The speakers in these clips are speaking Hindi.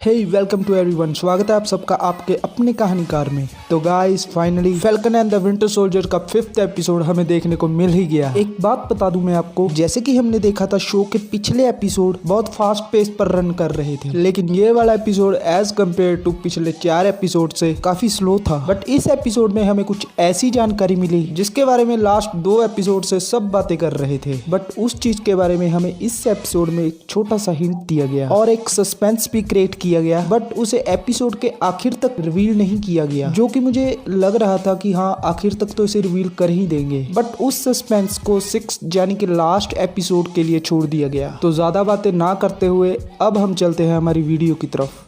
Hey welcome to everyone. स्वागत है आप सबका आपके अपने कहानीकार में। तो guys finally falcon and the winter soldier का 5th एपिसोड हमें देखने को मिल ही गया। एक बात बता दूं मैं आपको, जैसे कि हमने देखा था शो के पिछले एपिसोड बहुत फास्ट पेस पर रन कर रहे थे, लेकिन ये वाला एपिसोड एज कम्पेयर टू पिछले 4 एपिसोड से काफी स्लो था। बट इस एपिसोड में हमें कुछ ऐसी जानकारी मिली जिसके बारे में लास्ट 2 एपिसोड से सब बातें कर रहे थे, बट उस चीज के बारे में हमें इस एपिसोड में एक छोटा सा हिंट दिया गया और एक सस्पेंस भी क्रिएट किया गया, बट उसे एपिसोड के आखिर तक रिवील नहीं किया गया, जो कि मुझे लग रहा था कि हाँ आखिर तक तो इसे रिवील कर ही देंगे। बट उस सस्पेंस को 6 यानी कि लास्ट एपिसोड के लिए छोड़ दिया गया। तो ज्यादा बातें ना करते हुए अब हम चलते हैं हमारी वीडियो की तरफ।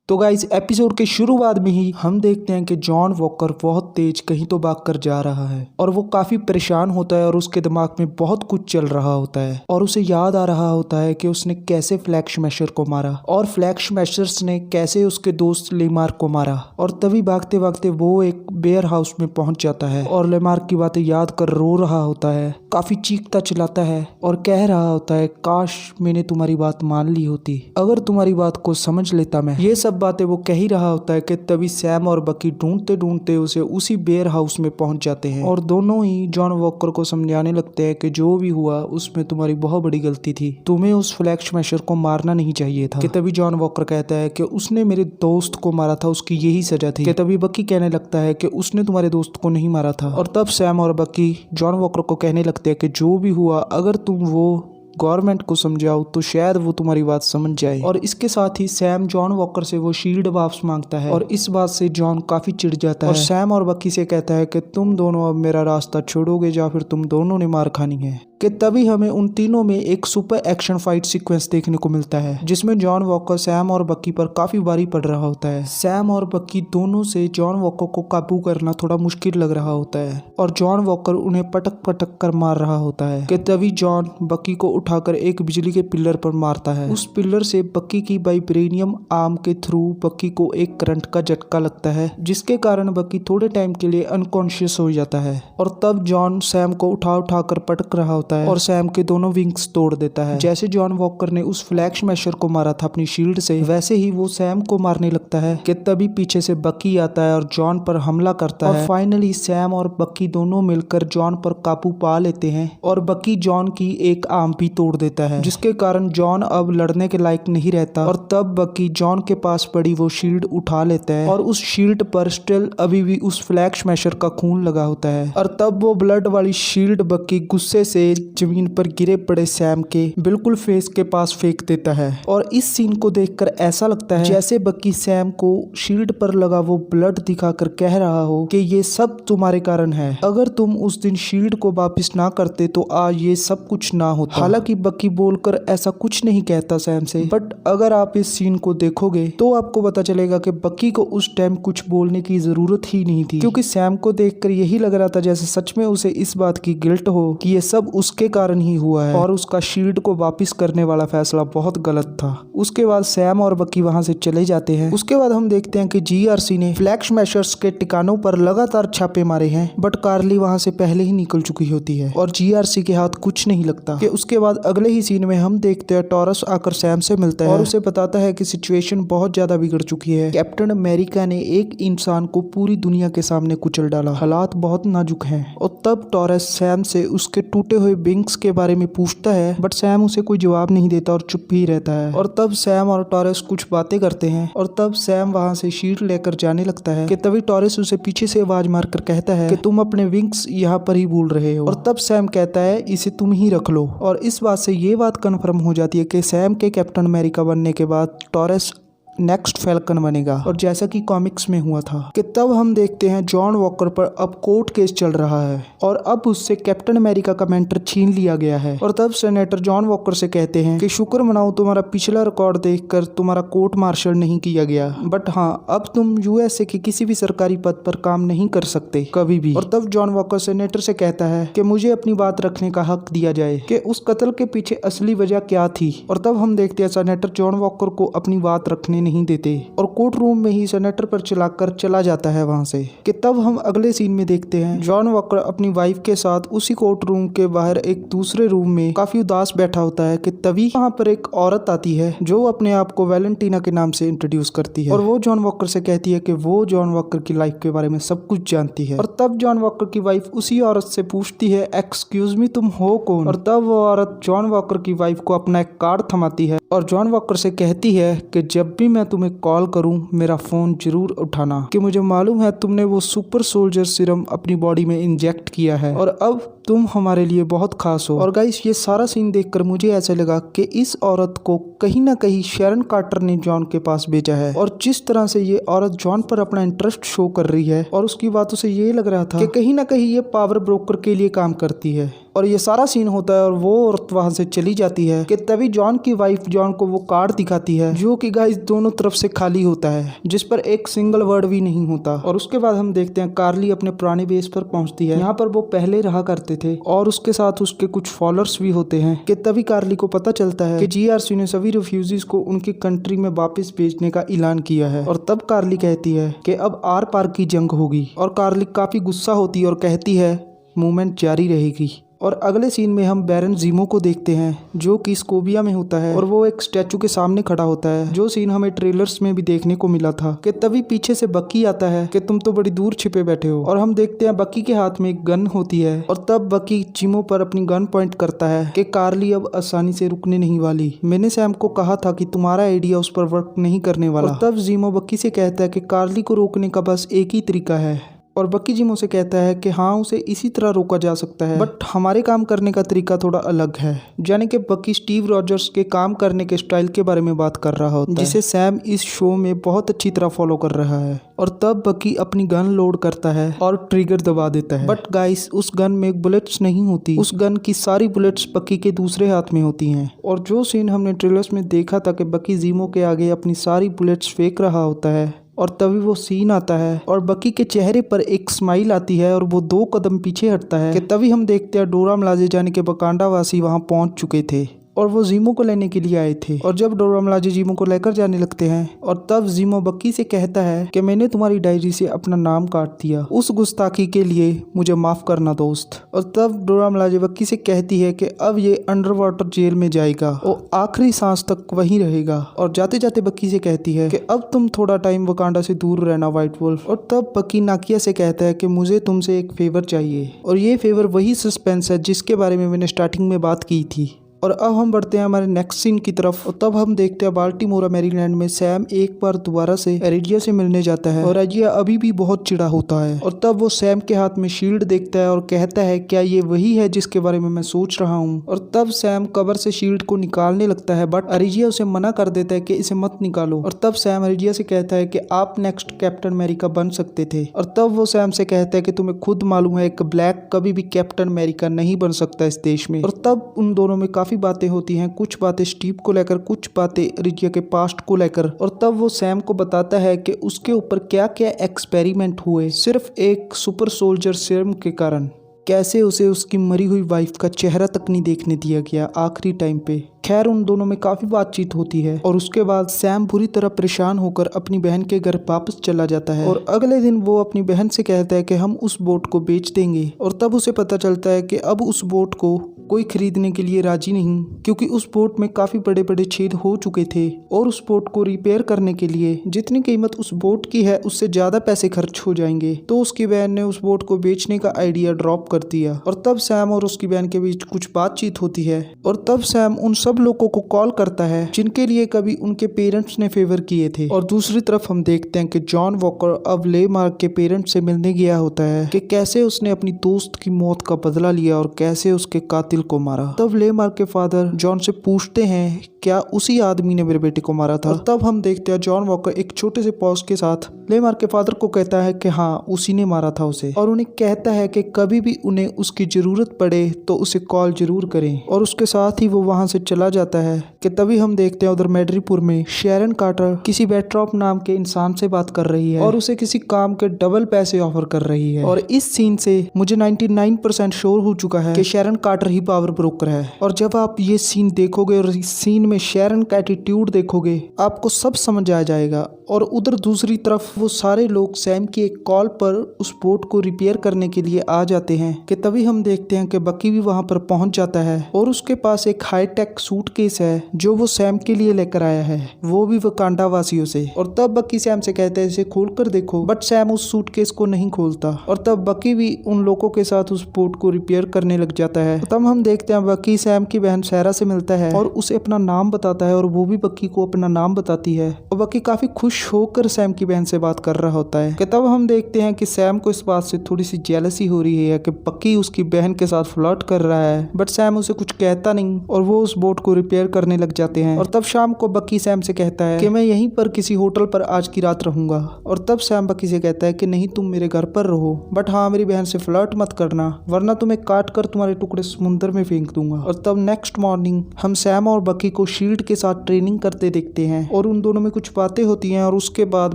तो गाइस एपिसोड के शुरुआत में ही हम देखते हैं कि जॉन वॉकर बहुत तेज कहीं तो भागकर जा रहा है और वो काफी परेशान होता है और उसके दिमाग में बहुत कुछ चल रहा होता है और उसे याद आ रहा होता है कि उसने कैसे फ्लैग स्मैशर को मारा और फ्लैग स्मैशर्स ने कैसे उसके दोस्त लेमार्क को मारा। और तभी भागते भागते वो एक बेयर हाउस में पहुंच जाता है और लेमार्क की बातें याद कर रो रहा होता है, काफी चीखता चिल्लाता है और कह रहा होता है काश मैंने तुम्हारी बात मान ली होती, अगर तुम्हारी बात को समझ लेता मैं। ये सब बातें वो कह ही रहा होता है कि तभी सैम और बकी ढूंढते ढूंढते उसे उसी बेयर हाउस में पहुंच जाते हैं और दोनों ही जॉन वॉकर को समझाने लगते हैं कि जो भी हुआ उसमें तुम्हारी बहुत बड़ी गलती थी, तुम्हें उस फ्लैग स्मैशर को मारना नहीं चाहिए था। कि तभी जॉन वॉकर कहता है कि उसने मेरे दोस्त को मारा था, उसकी यही सजा थी। कि तभी बकी कहने लगता है कि उसने तुम्हारे दोस्त को नहीं मारा था। और तब सैम और बकी जॉन वॉकर को कहने लगते हैं कि जो भी हुआ अगर तुम वो गवर्नमेंट को समझाओ तो शायद वो तुम्हारी बात समझ जाए। और इसके साथ ही सैम जॉन वॉकर से वो शील्ड वापस मांगता है और इस बात से जॉन काफी चिढ़ जाता है और सैम और बकी से कहता है कि तुम दोनों अब मेरा रास्ता छोड़ोगे या फिर तुम दोनों ने मार खानी है। कि तभी हमें उन तीनों में एक सुपर एक्शन फाइट सीक्वेंस देखने को मिलता है जिसमें जॉन वॉकर सैम और बकी पर काफी भारी पड़ रहा होता है। सैम और बकी दोनों से जॉन वॉकर को काबू करना थोड़ा मुश्किल लग रहा होता है और जॉन वॉकर उन्हें पटक पटक कर मार रहा होता है। कि तभी जॉन बकी को उठाकर एक बिजली के पिलर पर मारता है। उस पिलर से बकी की वाइब्रेनियम आर्म के थ्रू बकी को एक करंट का झटका लगता है जिसके कारण बकी थोड़े टाइम के लिए अनकॉन्शियस हो जाता है। और तब जॉन सैम को उठा उठा कर पटक रहा होता है और सैम के दोनों विंग्स तोड़ देता है। जैसे जॉन वॉकर ने उस फ्लैग स्मैशर को मारा था अपनी शील्ड से, वैसे ही वो सैम को मारने लगता है। कि तभी पीछे से बकी आता है और जॉन पर हमला करता है और फाइनली सैम और बकी दोनों मिलकर जॉन पर काबू पा लेते हैं और बकी जॉन की एक आर्म भी तोड़ देता है जिसके कारण जॉन अब लड़ने के लायक नहीं रहता। और तब बकी जॉन के पास पड़ी वो शील्ड उठा लेता है और उस शील्ड पर स्टिल अभी भी उस फ्लैग स्मैशर का खून लगा होता है। और तब वो ब्लड वाली शील्ड बकी गुस्से से जमीन पर गिरे पड़े सैम के बिल्कुल फेस के पास फेंक देता है। और इस सीन को देखकर ऐसा लगता है जैसे बकी सैम को शील्ड पर लगा वो ब्लड दिखाकर कह रहा हो कि ये सब तुम्हारे कारण है, अगर तुम उस दिन शील्ड को वापस ना करते तो आज ये सब कुछ ना होता। हालांकि बकी बोलकर ऐसा कुछ नहीं कहता सैम से, बट अगर आप इस सीन को देखोगे तो आपको पता चलेगा कि बकी को उस टाइम कुछ बोलने की जरूरत ही नहीं थी, क्योंकि सैम को देखकर यही लग रहा था जैसे सच में उसे इस बात की गिल्ट हो कि ये सब उसके कारण ही हुआ है और उसका शील्ड को वापस करने वाला फैसला बहुत गलत था। उसके बाद सैम और बकी वहां से चले जाते हैं। उसके बाद हम देखते हैं कि जीआरसी ने फ्लैग स्मैशर्स के ठिकानों पर लगातार छापे मारे हैं, बट कार्ली वहां से पहले ही निकल चुकी होती है और जीआरसी के हाथ कुछ नहीं लगता। कि उसके बाद अगले ही सीन में हम देखते हैं टॉरस आकर सैम से मिलता है और उसे बताता है कि सिचुएशन बहुत ज्यादा बिगड़ चुकी है। कैप्टन अमेरिका ने एक इंसान को पूरी दुनिया के सामने कुचल डाला, हालात बहुत नाजुक हैं। और तब टॉरस सैम से उसके टूटे हुए विंग्स के बारे में पूछता है, बट सैम उसे कोई जवाब नहीं देता और चुप ही रहता है। और तब सैम और टॉरस कुछ बातें करते हैं और तब सैम वहां से शील्ड लेकर जाने लगता है। कि तभी टॉरस उसे पीछे से आवाज मारकर कहता है कि तुम अपने विंग्स यहाँ पर ही भूल रहे हो। और तब सैम कहता है इसे तुम ही रख लो। और इस बात से ये बात कन्फर्म हो जाती है कि सैम के कैप्टन अमेरिका बनने के बाद टॉरस नेक्स्ट फैल्कन बनेगा, और जैसा कि कॉमिक्स में हुआ था। कि तब हम देखते हैं जॉन वॉकर पर अब कोर्ट केस चल रहा है और अब उससे कैप्टन अमेरिका का मेंटर छीन लिया गया है। और तब सेनेटर जॉन वॉकर से कहते हैं कि शुक्र मनाओ तुम्हारा पिछला रिकॉर्ड देखकर तुम्हारा कोर्ट मार्शल नहीं किया गया, बट हाँ अब तुम यूएसए के किसी भी सरकारी पद पर काम नहीं कर सकते कभी भी। और तब जॉन वॉकर सेनेटर से कहता है कि मुझे अपनी बात रखने का हक दिया जाए कि उस कत्ल के पीछे असली वजह क्या थी। और तब हम देखते हैं सेनेटर जॉन वॉकर को अपनी बात रखने नहीं देते और कोर्ट रूम में ही सेनेटर पर चलाकर चला जाता है वहाँ से। कि तब हम अगले सीन में देखते हैं जॉन वॉकर अपनी वाइफ के साथ उसी कोर्ट रूम के बाहर एक दूसरे रूम में काफी उदास बैठा होता है कि तभी वहाँ पर एक औरत आती है जो अपने आप को वैलेंटीना के नाम से इंट्रोड्यूस करती है और वो जॉन वॉकर से कहती है कि वो जॉन वॉकर की लाइफ के बारे में सब कुछ जानती है। और तब जॉन वॉकर की वाइफ उसी औरत से पूछती है, एक्सक्यूज मी, तुम हो कौन? और तब वो औरत जॉन वॉकर की वाइफ को अपना एक कार्ड थमाती है और जॉन वॉकर से कहती है कि जब भी मैं तुम्हें कॉल करूं मेरा फोन जरूर उठाना, कि मुझे मालूम है तुमने वो सुपर सोल्जर सीरम अपनी बॉडी में इंजेक्ट किया है और अब तुम हमारे लिए बहुत खास हो। और गाइस ये सारा सीन देखकर मुझे ऐसा लगा कि इस औरत को कहीं ना कहीं शैरन कार्टर ने जॉन के पास भेजा है और जिस तरह से ये औरत जॉन पर अपना इंटरेस्ट शो कर रही है और उसकी बातों से ये लग रहा था कि कहीं ना कहीं ये पावर ब्रोकर के लिए काम करती है। और ये सारा सीन होता है और वो औरत वहां से चली जाती है कि तभी जॉन की वाइफ जॉन को वो कार्ड दिखाती है जो कि गाइस दोनों तरफ से खाली होता है जिस पर एक सिंगल वर्ड भी नहीं होता। और उसके बाद हम देखते हैं कार्ली अपने पुराने बेस पर पहुंचती है, यहाँ पर वो पहले रहा करते थे और उसके साथ उसके कुछ फॉलोअर्स भी होते हैं। कि तभी कार्ली को पता चलता है कि जीआरसी ने सभी रिफ्यूजीज को उनकी कंट्री में वापस भेजने का ऐलान किया है। और तब कार्ली कहती है कि अब आर पार की जंग होगी और कार्ली काफी गुस्सा होती है और कहती है मूवमेंट जारी रहेगी। और अगले सीन में हम बैरन जीमो को देखते हैं जो कि स्कोबिया में होता है और वो एक स्टैचू के सामने खड़ा होता है, जो सीन हमें ट्रेलर्स में भी देखने को मिला था। कि तभी पीछे से बकी आता है कि तुम तो बड़ी दूर छिपे बैठे हो और हम देखते हैं बकी के हाथ में एक गन होती है और तब बकी जीमो पर अपनी गन पॉइंट करता है कि कार्ली अब आसानी से रुकने नहीं वाली, मैंने सैम को कहा था कि तुम्हारा आइडिया उस पर वर्क नहीं करने वाला। और तब जीमो बकी से कहता है कि कार्ली को रोकने का बस एक ही तरीका है और बकी जीमो से कहता है कि हाँ उसे इसी तरह रोका जा सकता है बट हमारे काम करने का तरीका थोड़ा अलग है। यानी कि बकी स्टीव रॉजर्स के काम करने के स्टाइल के बारे में बात कर रहा होता है जिसे सैम इस शो में बहुत अच्छी तरह फॉलो कर रहा है। और तब बकी अपनी गन लोड करता है और ट्रिगर दबा देता है बट गाइस उस गन में बुलेट्स नहीं होती, उस गन की सारी बुलेट्स बकी के दूसरे हाथ में होती हैं। और जो सीन हमने ट्रेलर्स में देखा था कि बकी जीमो के आगे अपनी सारी बुलेट्स फेंक रहा होता है और तभी वो सीन आता है और बकी के चेहरे पर एक स्माइल आती है और वो 2 कदम पीछे हटता है कि तभी हम देखते हैं डोरा मिलाजे जाने के वकांडा वासी वहां पहुंच चुके थे और वो जीमो को लेने के लिए आए थे। और जब डोरा मिलाजे जीमो को लेकर जाने लगते हैं और तब जीमो बक्की से कहता है कि मैंने तुम्हारी डायरी से अपना नाम काट दिया, उस गुस्ताखी के लिए मुझे माफ करना दोस्त। और तब डोरा मिलाजे बक्की से कहती है कि अब ये अंडर वाटर जेल में जाएगा और आखिरी सांस तक वहीं रहेगा। और जाते जाते बक्की से कहती है कि अब तुम थोड़ा टाइम वकांडा से दूर रहना व्हाइट वुल्फ। और तब बक्की नाकिया से कहता है कि मुझे तुमसे एक फेवर चाहिए और ये फेवर वही सस्पेंस है जिसके बारे में मैंने स्टार्टिंग में बात की थी। और अब हम बढ़ते हैं हमारे नेक्स्ट सीन की तरफ और तब हम देखते हैं बाल्टीमोरा मैरीलैंड में सैम एक बार दोबारा से एरिजिया से मिलने जाता है और एरिजिया अभी भी बहुत चिढ़ा होता है। और तब वो सैम के हाथ में शील्ड देखता है और कहता है क्या ये वही है जिसके बारे में मैं सोच रहा हूँ। और तब सैम कवर से शील्ड को निकालने लगता है बट एरिजिया उसे मना कर देता है कि इसे मत निकालो। और तब सैम एरिजिया से कहता है कि आप नेक्स्ट कैप्टन अमेरिका बन सकते थे। और तब वो सैम से कहता है कि तुम्हें खुद मालूम है एक ब्लैक कभी भी कैप्टन अमेरिका नहीं बन सकता इस देश में। और तब उन दोनों में काफी बातें होती हैं, कुछ बातें स्टीव को लेकर, कुछ बातें एरिजिया के पास्ट को लेकर। और तब वो सैम को बताता है कि उसके ऊपर क्या क्या एक्सपेरिमेंट हुए सिर्फ एक सुपर सोल्जर सीरम के कारण, कैसे उसे उसकी मरी हुई वाइफ का चेहरा तक नहीं देखने दिया गया आखिरी टाइम पे। खैर उन दोनों में काफी बातचीत होती है और उसके बाद सैम बुरी तरह परेशान होकर अपनी बहन के घर वापस चला जाता है। और अगले दिन वो अपनी बहन से कहता है कि हम उस बोट को बेच देंगे। और तब उसे पता चलता है कि अब उस बोट को कोई खरीदने के लिए राजी नहीं, क्योंकि उस बोट में काफी बड़े बड़े छेद हो चुके थे और उस बोट को रिपेयर करने के लिए जितनी कीमत उस बोट की है उससे ज्यादा पैसे खर्च हो जाएंगे। तो उसकी बहन ने उस बोट को बेचने का आइडिया ड्रॉप कर दिया। और तब सैम और उसकी बहन के बीच कुछ बातचीत होती है और तब सैम उन सब लोगों को कॉल करता है जिनके लिए कभी उनके पेरेंट्स ने फेवर किए थे। और दूसरी तरफ हम देखते हैं कि जॉन वॉकर अब ले मार्क के पेरेंट्स से मिलने गया होता है कि कैसे उसने अपनी दोस्त की मौत का बदला लिया और कैसे उसके कातिल को मारा। तब ले मार्क के फादर जॉन से पूछते हैं क्या उसी आदमी ने मेरे बेटे को मारा था। और तब हम देखते हैं जॉन वॉकर एक छोटे से पॉज के साथ ले मार्क के फादर को कहता है कि हाँ उसी ने मारा था उसे, और उन्हें कहता है कि कभी भी उन्हें उसकी जरूरत पड़े तो उसे कॉल जरूर करें। और उसके साथ ही वो वहां से चला जाता है कि तभी हम देखते हैं उधर मैड्रीपुर में शैरन कार्टर किसी बेट्रॉप नाम के इंसान से बात कर रही है और उसे किसी काम के डबल पैसे ऑफर कर रही है। और इस सीन से मुझे 99% श्योर हो चुका है कि शैरन कार्टर ही पावर ब्रोकर है। और जब आप ये सीन देखोगे और इस सीन में शेरन का एटीट्यूड देखोगे, आपको सब समझ आ जाएगा। और उधर दूसरी तरफ वो सारे लोग सैम की एक कॉल पर उस बोट को रिपेयर करने के लिए आ जाते हैं कि तभी हम देखते हैं कि बकी भी वहां पर पहुंच जाता है और उसके पास एक हाईटेक सूटकेस है जो वो सैम के लिए लेकर आया है, वो भी वकांडा वासियों से। और तब बकी सैम से कहता है इसे खोल कर देखो, बट सैम उस सूटकेस को नहीं खोलता। और तब बकी भी उन लोगों के साथ उस बोट को रिपेयर करने लग जाता है। तब हम देखते हैं बकी सैम की बहन सैरा से मिलता है और उसे अपना नाम बताता है और वो भी बकी को अपना नाम बताती है। और बकी काफी खुश होकर सैम की बहन से बात कर रहा होता है कि तब हम देखते हैं कि सैम को इस बात से थोड़ी सी जेलसी हो रही है कि बकी उसकी बहन के साथ फ्लर्ट कर रहा है, बट सैम उसे कुछ कहता नहीं और वो उस बोट को रिपेयर करने लग जाते हैं। और तब शाम को बकी सैम से कहता है कि मैं यहीं पर किसी होटल पर आज की रात रहूंगा। और तब सैम बकी से कहता है कि नहीं, तुम मेरे घर पर रहो, बट हाँ मेरी बहन से फ्लर्ट मत करना वरना तुम्हें काट कर तुम्हारे टुकड़े समुद्र में फेंक दूंगा। और तब नेक्स्ट मॉर्निंग हम सैम और बकी को शील्ड के साथ ट्रेनिंग करते देखते हैं और उन दोनों में कुछ बातें होती हैं और उसके बाद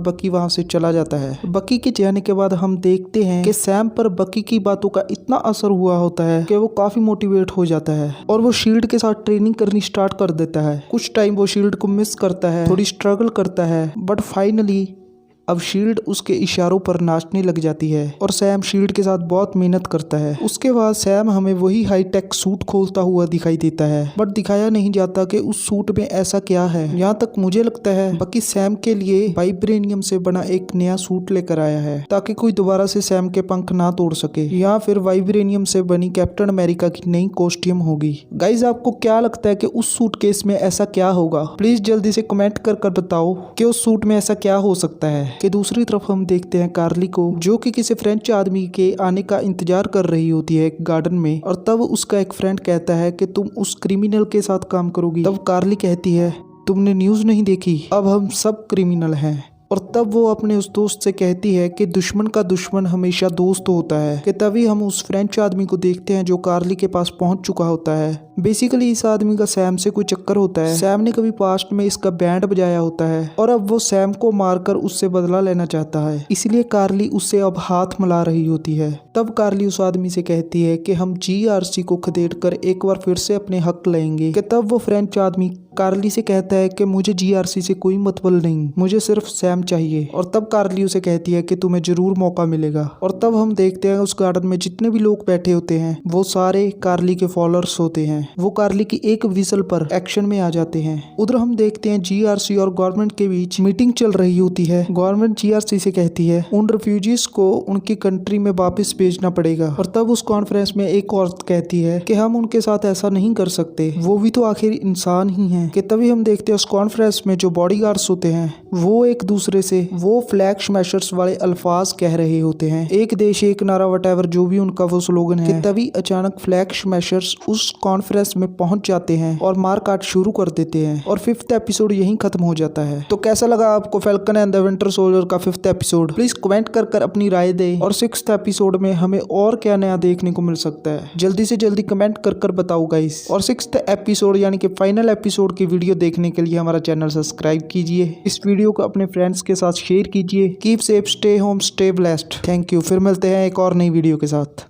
बकी वहां से चला जाता है। बकी के जाने के बाद हम देखते हैं कि सैम पर बकी की बातों का इतना असर हुआ होता है कि वो काफी मोटिवेट हो जाता है और वो शील्ड के साथ ट्रेनिंग करनी स्टार्ट कर देता है। कुछ टाइम वो शील्ड को मिस करता है, थोड़ी स्ट्रगल करता है, बट फाइनली अब शील्ड उसके इशारों पर नाचने लग जाती है और सैम शील्ड के साथ बहुत मेहनत करता है। उसके बाद सैम हमें वही हाईटेक सूट खोलता हुआ दिखाई देता है, बट दिखाया नहीं जाता कि उस सूट में ऐसा क्या है। यहाँ तक मुझे लगता है बकी सैम के लिए वाइब्रेनियम से बना एक नया सूट लेकर आया है ताकि कोई दोबारा से सैम के पंख ना तोड़ सके, या फिर वाइब्रेनियम से बनी कैप्टन अमेरिका की नई कॉस्ट्यूम होगी। गाइज आपको क्या लगता है कि उस सूटकेस में ऐसा क्या होगा? प्लीज जल्दी से कमेंट कर बताओ कि उस सूट में ऐसा क्या हो सकता है। कि दूसरी तरफ हम देखते हैं कार्ली को जो कि किसी फ्रेंच आदमी के आने का इंतजार कर रही होती है एक गार्डन में। और तब उसका एक फ्रेंड कहता है कि तुम उस क्रिमिनल के साथ काम करोगी। तब कार्ली कहती है तुमने न्यूज़ नहीं देखी, अब हम सब क्रिमिनल हैं। और तब वो अपने उस दोस्त से कहती है कि दुश्मन का दुश्मन हमेशा दोस्त होता है। कि तभी हम उस फ्रेंच आदमी को देखते हैं जो कार्ली के पास पहुंच चुका होता है। बेसिकली इस आदमी का सैम से कोई चक्कर होता है। सैम ने कभी पास्ट में इसका बैंड बजाया होता है और अब वो सैम को मारकर उससे बदला लेना चाहता है, इसलिए कार्ली उससे अब हाथ मिला रही होती है। तब कार्ली उस आदमी से कहती है कि हम GRC को खदेड़ कर एक बार फिर से अपने हक लेंगे। कि तब वो फ्रेंच आदमी कार्ली से कहता है कि मुझे GRC से कोई मतलब नहीं, मुझे सिर्फ सैम चाहिए। और तब कार्ली उसे कहती है कि तुम्हें जरूर मौका मिलेगा। और तब हम देखते हैं उस गार्डन में जितने भी लोग बैठे होते हैं वो सारे कार्ली के फॉलोअर्स होते हैं। वो कार्ली की एक विसल पर एक्शन में आ जाते हैं। उधर हम देखते हैं GRC और गवर्नमेंट के बीच मीटिंग चल रही होती है। गवर्नमेंट GRC से कहती है उन रिफ्यूजीज को उनकी कंट्री में वापस भेजना पड़ेगा। और तब उस कॉन्फ्रेंस में एक औरत कहती है कि हम उनके साथ ऐसा नहीं कर सकते, वो भी तो आखिर इंसान ही हैं। कि तभी हम देखते हैं उस कॉन्फ्रेंस में जो बॉडीगार्ड्स होते हैं वो एक दूसरे से वो फ्लैग स्मैशर्स वाले अल्फाज कह रहे होते हैं, एक देश एक नारा वटेवर जो भी उनका वो स्लोगन है। कि तभी अचानक फ्लैग स्मैशर्स उस कॉन्फ्रेंस में पहुंच जाते हैं और मारकाट शुरू कर देते हैं और 5th एपिसोड यहीं खत्म हो जाता है। तो कैसा लगा आपको falcon and the winter soldier का 5th एपिसोड? प्लीज कमेंट कर अपनी राय दे। और 6th एपिसोड में हमें और क्या नया देखने को मिल सकता है, जल्दी से जल्दी कमेंट कर बताओ गाइस। और 6th एपिसोड यानी कि फाइनल एपिसोड की वीडियो देखने के लिए हमारा चैनल सब्सक्राइब कीजिए। इस वीडियो को अपने फ्रेंड्स के साथ शेयर कीजिए। Keep safe, stay home, stay blessed. Thank you. फिर मिलते हैं एक और नई वीडियो के साथ।